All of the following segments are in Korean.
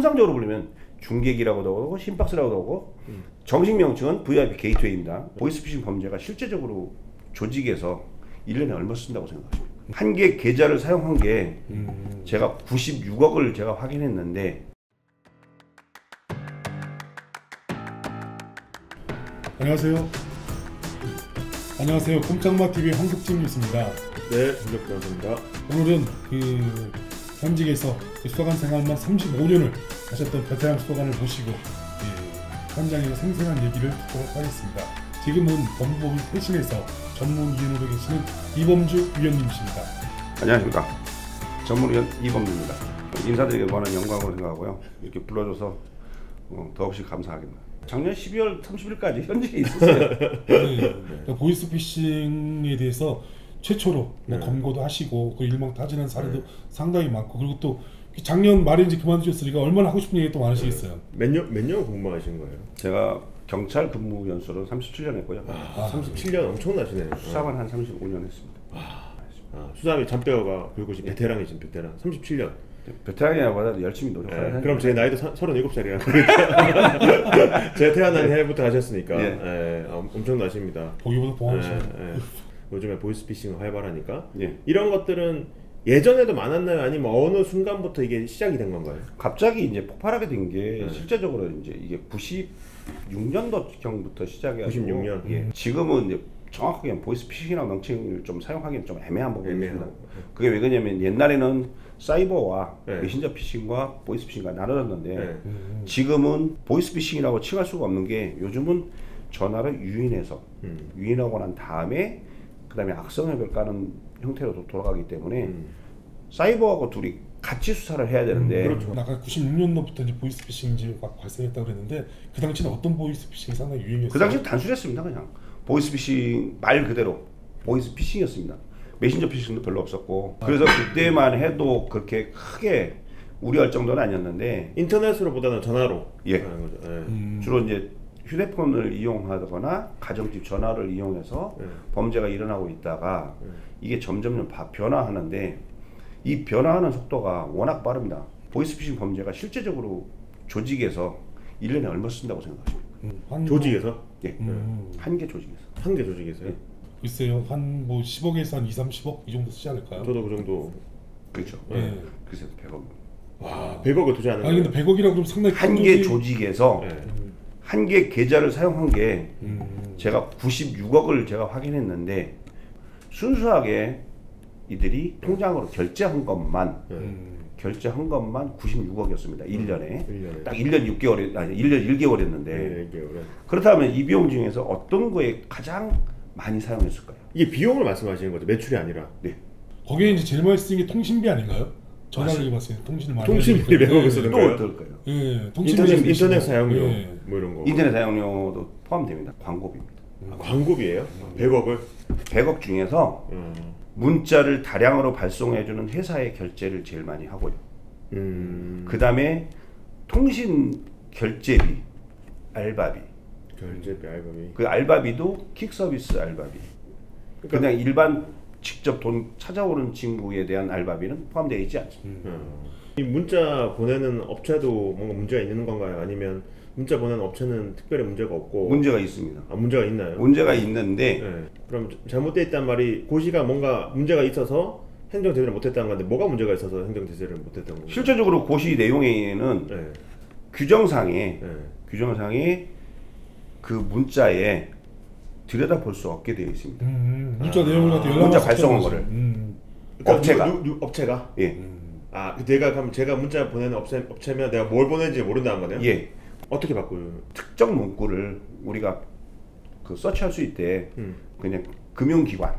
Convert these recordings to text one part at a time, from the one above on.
통상적으로 부르면 중계기라고도 하고 심박스라고도 하고 정식 명칭은 VIP 게이트웨이입니다. 보이스피싱 범죄가 실제적으로 조직에서 1년에 얼마 쓴다고 생각하십니까? 한 개 계좌를 사용한 게 제가 96억을 제가 확인했는데. 안녕하세요. 꼼짝마TV 황석진 뉴스입니다. 네, 김덕수입니다. 오늘은 현직에서 수사관 생활만 35년을 하셨던 베테랑 수사관을 모시고 현장에서 생생한 얘기를 듣도록 하겠습니다. 지금은 법무법인 회신에서 전문위원으로 계시는 이범주 위원님이십니다. 안녕하십니까. 전문위원 이범주입니다. 인사드리게 많은 영광으로 생각하고요. 이렇게 불러줘서 더없이 감사하겠습니다. 작년 12월 30일까지 현직에 있었어요. 네. 보이스피싱에 대해서 최초로 검거도 하시고 그 일망타진한 사례도 상당히 많고, 그리고 또 작년 말에 이제 그만두셨으니까 얼마나 하고 싶은 얘기 또 많으시겠어요. 몇 년 근무하신 거예요? 제가 경찰 근무 연수로 37년 했고요. 37년 엄청나시네요. 수사관 한 35년 했습니다. 수사관이 잔뼈가 굵으신 베테랑이신 베테랑 37년. 베테랑이라보다 열심히 노력하는. 그럼 제 나이도 37살이라 제가 태어난 해부터 하셨으니까 엄청나십니다. 보기보다 동안이시네요. 요즘에 보이스피싱 활발하니까 예. 이런 것들은 예전에도 많았나요? 아니면 어느 순간부터 이게 시작이 된 건가요? 갑자기 이제 폭발하게 된 게 실제적으로 이제 이게 96년도경부터 시작해가지고 96년. 지금은 이제 정확하게 보이스피싱이라는 명칭을 좀 사용하기는 좀 애매한 부분이 있습니다. 그게 왜 그러냐면 옛날에는 사이버와 메신저 피싱과 보이스피싱과 나눠졌는데 지금은 보이스피싱이라고 칭할 수가 없는 게 요즘은 전화를 유인해서 유인하고 난 다음에 그 다음에 악성앱을 까는 형태로 돌아가기 때문에 사이버하고 둘이 같이 수사를 해야 되는데 그렇죠. 아까 96년도부터 이제 보이스피싱이 발생했다고 그랬는데 그 당시는 어떤 보이스피싱이 상당히 유행했어요? 그 당시는 단순했습니다. 그냥 보이스피싱 말 그대로 보이스피싱이었습니다. 메신저 피싱도 별로 없었고 그래서 그때만 해도 그렇게 크게 우려할 정도는 아니었는데 인터넷으로보다는 전화로 하는 거죠. 주로 이제 휴대폰을 이용하거나 가정집 전화를 이용해서 범죄가 일어나고 있다가 이게 점점 변화하는데 이 변화하는 속도가 워낙 빠릅니다. 보이스피싱 범죄가 실제적으로 조직에서 1년에 얼마 쓴다고 생각하십니까? 조직에서? 예. 한 개 조직에서. 한 개 조직에서요? 글쎄요, 한 뭐 10억에서 한 2, 30억 이 정도 쓰지 않을까요? 저도 그 정도. 그렇죠. 그래서 100억. 와, 100억을 투자 안 근데 100억이라고 그러면 상당히 한 개 조직에서 한 개 계좌를 사용한 게 제가 96억을 제가 확인했는데 순수하게 이들이 통장으로 결제한 것만 96억이었습니다. 1년에. 딱 1년 6개월, 아니 1년 1개월이었는데 그렇다면 이 비용 중에서 어떤 거에 가장 많이 사용했을까요? 이게 비용을 말씀하시는 거죠? 매출이 아니라. 네. 거기에 이제 제일 많이 쓰는 게 통신비 아닌가요? 전화를 봤을 때 통신을 많이 통신비 100억을 쓰는 거예요? 또 어떨까요? 예, 인터넷 사용료 뭐 이런 거. 인터넷 사용료도 포함됩니다. 광고비입니다. 광고비예요? 100억을? 100억 중에서 문자를 다량으로 발송해주는 회사의 결제를 제일 많이 하고요. 그 다음에 통신 결제비, 알바비. 그 알바비도 킥 서비스 알바비. 그러니까 그냥 일반 직접 돈 찾아오는 친구에 대한 알바비는 포함되어 있지 않습니다. 이 문자 보내는 업체도 뭔가 문제가 있는 건가요? 아니면 문자 보내는 업체는 특별히 문제가 없고? 문제가 있습니다. 문제가 있나요? 문제가 있는데 그럼 잘못되어 있단 말이 고시가 뭔가 문제가 있어서 행정 제재를 못했다는 건데 뭐가 문제가 있어서 행정 제재를 못했던 건가요? 실제적으로 고시 내용에는 규정상에 그 문자에 들여다볼 수 없게 되어 있습니다. 문자 내용을 갖다 문자 발송한 거를 업체가? 예. 그럼 제가 문자 보내는 업체면 내가 뭘 보내는지 모른다는 거네요? 예. 어떻게 바꿔요? 특정 문구를 우리가 서치할 수 있대. 그냥 금융기관.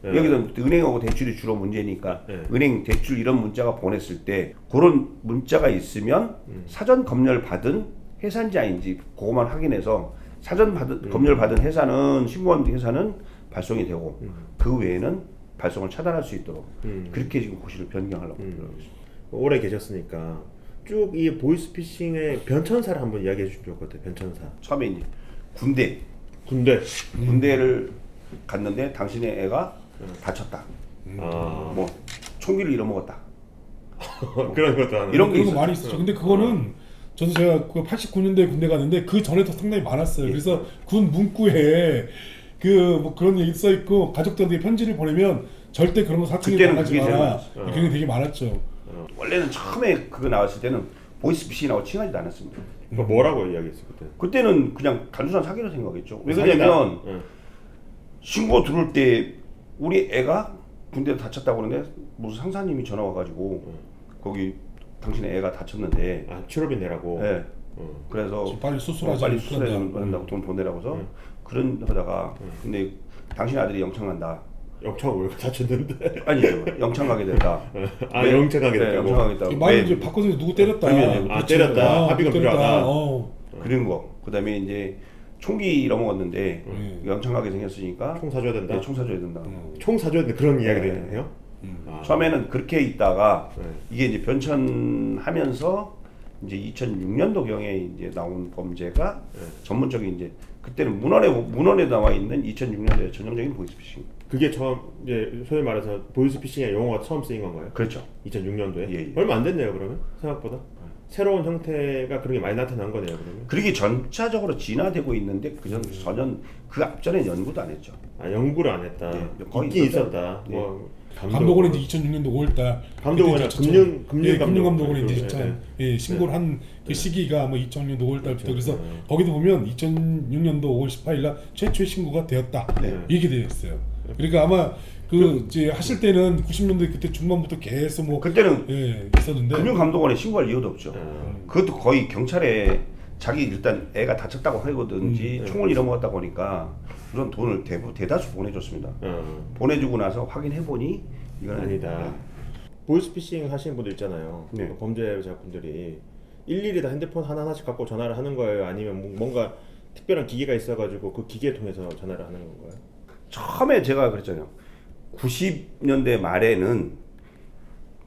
여기서 은행하고 대출이 주로 문제니까 은행 대출 이런 문자가 보냈을 때 그런 문자가 있으면 사전 검열 받은 회사인지 아닌지 그것만 확인해서 사전 검열 받은 회사는 신고한 회사는 발송이 되고 그 외에는 발송을 차단할 수 있도록 그렇게 지금 고시를 변경하려고 노력하고 있습니다. 오래 계셨으니까 쭉 이 보이스피싱의 변천사를 한번 이야기해 주시면 좋을 것 같아요. 변천사. 처음에 이제 군대를 갔는데 당신의 애가 다쳤다. 뭐 총기를 잃어먹었다. 그런 것도 하는. 이런 게 많이 있었죠. 근데 그거는 저도 제가 그 89년도에 군대 갔는데 그 전에도 상당히 많았어요. 예. 그래서 군 문구에 그 뭐 그런 얘기 써 있고 가족들한테 편지를 보내면 절대 그런 거 사칭에 그때는 당하지 그게 제일 마라. 많았어요. 그런 게 되게 많았죠. 원래는 처음에 그거 나왔을 때는 보이스피싱이라고 칭하지도 않았습니다. 그거 뭐라고 이야기했어 그때? 그때는 그냥 단순한 사기로 생각했죠. 왜 사기다? 그러냐면 응. 신고 들어올 때 우리 애가 군대에 다쳤다고 그러는데 무슨 상사님이 전화 와가지고 거기 당신의 애가 다쳤는데 아 치료비 내라고. 네. 그래서 빨리 수술하자. 빨리 수술해준다고 돈 보내라고서 그런 하다가 근데 당신 아들이 영창 간다. 영창 왜 다쳤는데? 아니에요. 영창 가게 된다. 아 영창 가게 네, 됐다고. 영창 가겠다고. 말을 이제 바꿔서 누구 때렸다. 그러면, 아, 때렸다. 합의가 필요하다. 그런 거. 그다음에 이제 총기 잃어먹었는데 영창 가게 생겼으니까 총 사줘야 된다. 네, 총 사줘야 된다. 총 사줘야 된다 그런 이야기도 네. 있네요. 아. 처음에는 그렇게 있다가 네. 이게 이제 변천하면서 이제 2006년도 경에 이제 나온 범죄가 전문적인 이제 그때는 문헌에 나와 있는 2006년도의 전형적인 보이스피싱. 그게 처음 이제 소위 말해서 보이스피싱의 용어가 처음 쓰인 건가요? 그렇죠. 2006년도에? 예. 얼마 안 됐네요 그러면 생각보다. 새로운 형태가 그렇게 많이 나타난 거네요 그러면. 그게 전차적으로 진화되고 있는데 전혀 그 앞전에 연구도 안 했죠. 아 연구를 안 했다. 네, 거의 있긴 있었죠. 있었다. 네. 뭐 감독원은 이제 2006년도 5월달. 감독원은 금융감독원이 이제 네. 예, 신고를 한 그 시기가 뭐 2006년도 5월달부터 그래서 거기도 보면 2006년도 5월 18일날 최초의 신고가 되었다 이렇게 되어 있어요. 그러니까 아마 그 이제 하실 때는 90년대 그때 중반부터 계속 뭐 그때는 있었는데 금융감독원에 신고할 이유도 없죠. 그것도 거의 경찰에 자기 일단 애가 다쳤다고 하거든지 총을 잃어먹었다고 하니까 우선 돈을 대다수 보내줬습니다. 보내주고 나서 확인해 보니 이건 아니다. 보이스피싱 하시는 분들 있잖아요. 네. 범죄자분들이 일일이 다 핸드폰 하나하나씩 갖고 전화를 하는 거예요? 아니면 뭔가 특별한 기계가 있어가지고 그 기계 통해서 전화를 하는 건가요? 처음에 제가 그랬잖아요. 90년대 말에는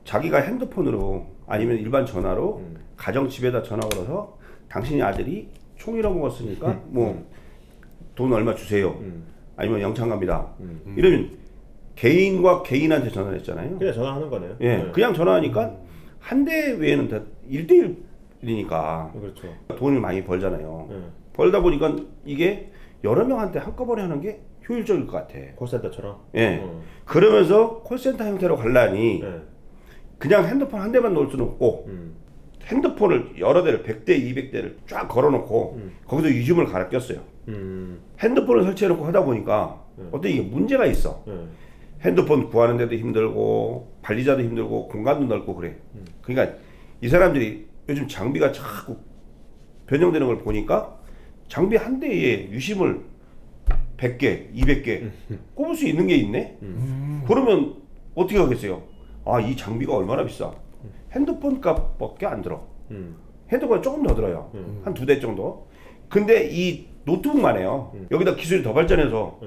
자기가 핸드폰으로 아니면 일반 전화로 가정 집에다 전화 걸어서 당신의 아들이 총 잃어먹었으니까 뭐 돈 얼마 주세요. 아니면 영창 갑니다. 이러면 개인과 개인한테 전화를 했잖아요. 그냥 전화하는 거네요. 예, 네. 그냥 전화하니까 한 대 외에는 다 1대1이니까 그렇죠. 돈을 많이 벌잖아요. 네. 벌다 보니까 이게 여러 명한테 한꺼번에 하는 게 효율적일 것 같아. 콜센터처럼. 예. 그러면서 콜센터 형태로 갈라니 네. 그냥 핸드폰 한 대만 놓을 수는 없고 핸드폰을 여러 대를 100대, 200대를 쫙 걸어놓고 거기서 이줌을 갈아 꼈어요. 핸드폰을 설치해놓고 하다 보니까 어떤 이게 문제가 있어. 핸드폰 구하는데도 힘들고 관리자도 힘들고 공간도 넓고 그래. 그러니까 이 사람들이 요즘 장비가 자꾸 변형되는 걸 보니까 장비 한 대에 유심을 100개, 200개 꼽을 수 있는 게 있네? 그러면 어떻게 하겠어요? 아, 이 장비가 얼마나 비싸? 핸드폰 값밖에 안 들어. 핸드폰이 조금 더 들어요. 한 2대 정도. 근데 이 노트북만 해요. 여기다 기술이 더 발전해서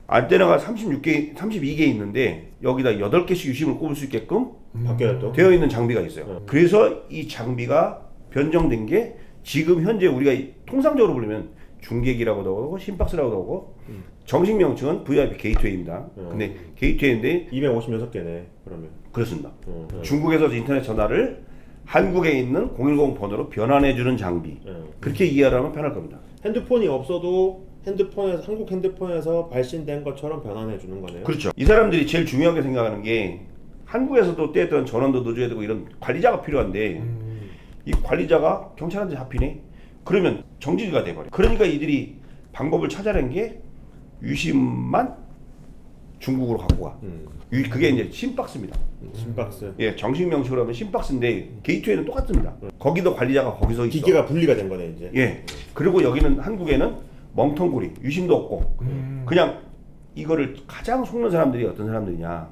안테나가 32개 있는데 여기다 8개씩 유심을 꼽을 수 있게끔 바뀌어요 또? 되어 있는 장비가 있어요. 그래서 이 장비가 변경된 게 지금 현재 우리가 통상적으로 부르면 중계기라고도 하고 심박스라고도 하고 정식 명칭은 VIP 게이트웨이입니다. 근데 게이트웨이인데 256개네 그러면. 그렇습니다. 중국에서 인터넷 전화를 한국에 있는 010 번호로 변환해주는 장비. 그렇게 이해하면 편할 겁니다. 핸드폰이 없어도 핸드폰에서 한국 핸드폰에서 발신된 것처럼 변환해 주는 거네요. 그렇죠. 이 사람들이 제일 중요하게 생각하는 게 한국에서도 때때는 전원도 넣어줘야 되고 이런 관리자가 필요한데 이 관리자가 경찰한테 잡히네? 그러면 정지가 돼버려. 그러니까 이들이 방법을 찾아낸 게 유심만 중국으로 갖고 가. 그게 이제 심박스입니다. 심박스. 예, 정식 명칭으로 하면 심박스인데 게이트웨이는 똑같습니다. 거기도 관리자가 거기서 있어. 기계가 분리가 된 거네 이제. 예. 그리고 여기는 한국에는 멍텅구리, 유심도 없고 그냥 이거를 가장 속는 사람들이 어떤 사람들이냐?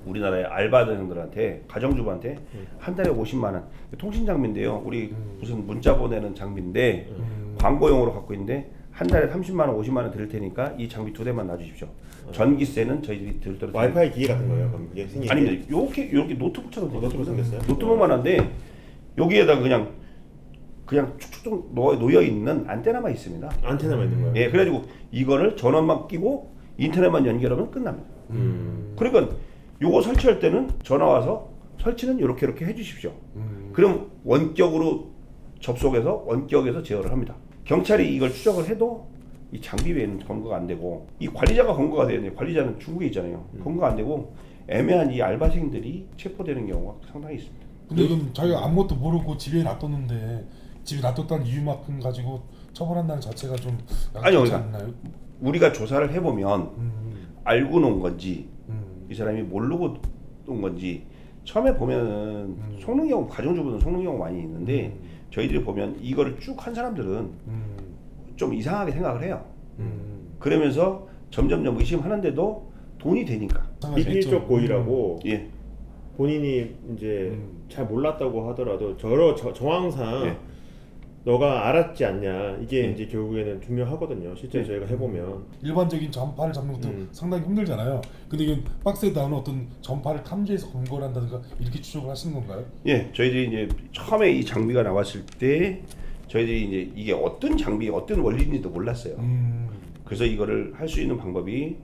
우리나라의 알바생들한테 가정주부한테 한 달에 50만 원 통신 장비인데요. 우리 무슨 문자 보내는 장비인데 광고용으로 갖고 있는데 한 달에 30만 원, 50만 원 드릴 테니까 이 장비 2대만 놔주십시오. 전기세는 저희들이 들도록. 와이파이 기계 같은 거예요? 그럼 이게 생긴 아닙니다. 요렇게 노트북처럼 노트북 생겼어요? 노트북만 한데 여기에다 그냥 축축 놓여 있는 안테나만 있습니다. 안테나만 있는 거예요? 예, 그래가지고 이거를 전원만 끼고 인터넷만 연결하면 끝납니다. 그러니까 요거 설치할 때는 전화 와서 설치는 이렇게 해주십시오. 그럼 원격으로 접속해서 원격에서 제어를 합니다. 경찰이 이걸 추적을 해도 이 장비 외에는 검거가 안 되고 이 관리자가 검거가 되는데 관리자는 중국에 있잖아요. 검거가 안 되고 애매한 이 알바생들이 체포되는 경우가 상당히 있습니다. 근데 이건 자기가 아무것도 모르고 집에 놔뒀는데 집에 놔뒀다는 이유만큼 가지고 처벌한다는 자체가 좀 아니요, 그렇지 않나요? 우리가 조사를 해보면 알고 놓은 건지 이 사람이 모르고 놓은 건지 처음에 보면 속는 경우 가정주부는 속는 경우 많이 있는데 저희들이 보면 이거를 쭉 한 사람들은 좀 이상하게 생각을 해요. 그러면서 점점점 의심하는데도 돈이 되니까 비필적 고의라고 예. 본인이 이제 잘 몰랐다고 하더라도 정황상 예. 너가 알았지 않냐 이게 예. 이제 결국에는 중요하거든요. 실제 저희가 해보면 일반적인 전파를 잡는 것도 상당히 힘들잖아요. 근데 이건 박스에 나오는 어떤 전파를 탐지해서 검거를 한다든가 이렇게 추적을 하시는 건가요? 예, 저희들이 이제 처음에 이 장비가 나왔을 때 저희들이 이제 이게 어떤 장비, 어떤 원리인지도 몰랐어요. 그래서 이거를 할 수 있는 방법이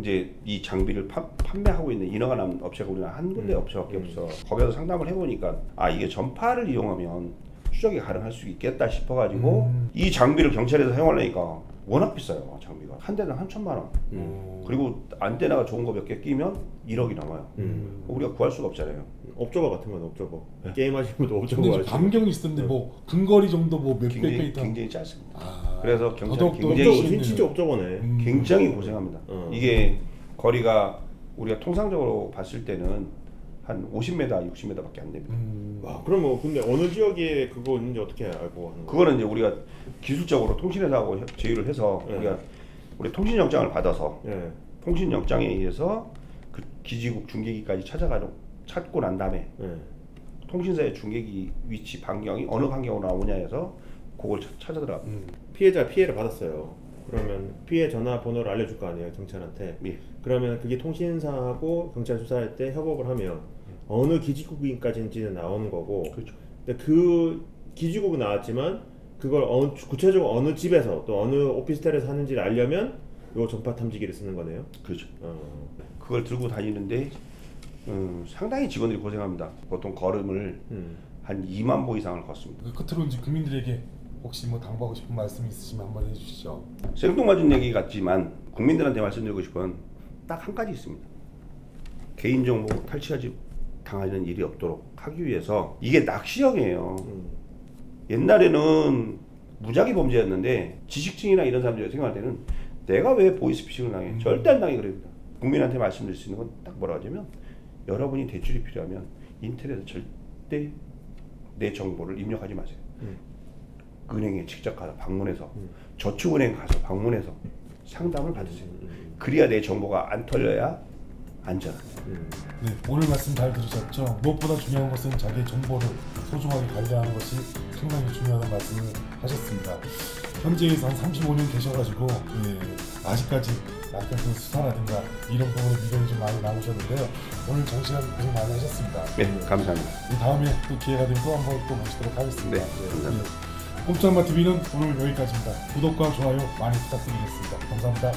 이제 이 장비를 판매하고 있는 인허가 난 업체가 우리나라 한 군데 업체밖에 없어. 거기서 상담을 해보니까 아 이게 전파를 이용하면 추적이 가능할 수 있겠다 싶어가지고 이 장비를 경찰에서 사용하려니까 워낙 비싸요. 장비가 한 대당 한 1,000만 원. 그리고 안테나가 좋은 거 몇 개 끼면 1억이 넘어요. 우리가 구할 수가 없잖아요. 옵저버 같은 건 옵저버. 게임 하시는 분도 옵저버 근데 하시고. 반경이 있었는데 뭐 근거리 정도 뭐 몇백 배 있다. 굉장히 짧습니다. 아, 그래서 경찰이 더더욱더 굉장히 진짜 옵저버네. 굉장히 고생합니다. 이게 거리가 우리가 통상적으로 봤을 때는 한 50m, 60m밖에 안 됩니다. 와, 그럼 뭐 근데 어느 지역에 그거 있는지 어떻게 알고 하는 거예요? 그거는 이제 우리가 기술적으로 통신회사하고 제휴를 해서 우리 통신영장을 받아서 통신영장에 의해서 그 기지국 중계기까지 찾고 난 다음에 통신사의 중계기 위치 반경이 어느 반경으로 나오냐 해서 그걸 찾아 들어갑니다. 피해자 피해를 받았어요. 그러면 피해 전화번호를 알려줄 거 아니에요, 경찰한테. 예. 그러면 그게 통신사하고 경찰 수사할 때 협업을 하면 어느 기지국인까지는 나오는 거고. 그렇죠. 근데 그 기지국은 나왔지만 그걸 구체적으로 어느 집에서 또 어느 오피스텔에서 하는지를 알려면 요 전파 탐지기를 쓰는 거네요. 그렇죠. 그걸 들고 다니는데 상당히 직원들이 고생합니다. 보통 걸음을 한 2만 보 이상을 걷습니다. 그 끝으로 이제 국민들에게 혹시 뭐 당부하고 싶은 말씀 있으시면 한번 해주시죠. 생뚱맞은 얘기 같지만 국민들한테 말씀드리고 싶은 딱 한 가지 있습니다. 개인정보 탈취하지 당하는 일이 없도록 하기 위해서 이게 낚시형이에요. 옛날에는 무작위 범죄였는데 지식층이나 이런 사람들이 생각할 때는 내가 왜 보이스피싱을 당해? 절대 안 당해 그럽니다. 국민한테 말씀드릴 수 있는 건 딱 뭐라고 하냐면 여러분이 대출이 필요하면 인터넷에 절대 내 정보를 입력하지 마세요. 은행에 직접 가서 방문해서 저축은행 가서 방문해서 상담을 받으세요. 그래야 내 정보가 안 털려야 안전합니다. 네, 오늘 말씀 잘 들으셨죠? 무엇보다 중요한 것은 자기의 정보를 소중하게 관리하는 것이 상당히 중요하다는 말씀을 하셨습니다. 현재에서 한 35년 계셔가지고 아직까지 약간 그 수사라든가 이런 부분에 미련이 좀 많이 남으셨는데요. 오늘 정시간 고생 많이 하셨습니다. 네, 감사합니다. 다음에 또 기회가 되면 또 한번 또 모시도록 하겠습니다. 네, 감사합니다. 꼼짝마 TV는 오늘 여기까지입니다. 구독과 좋아요 많이 부탁드리겠습니다. 감사합니다.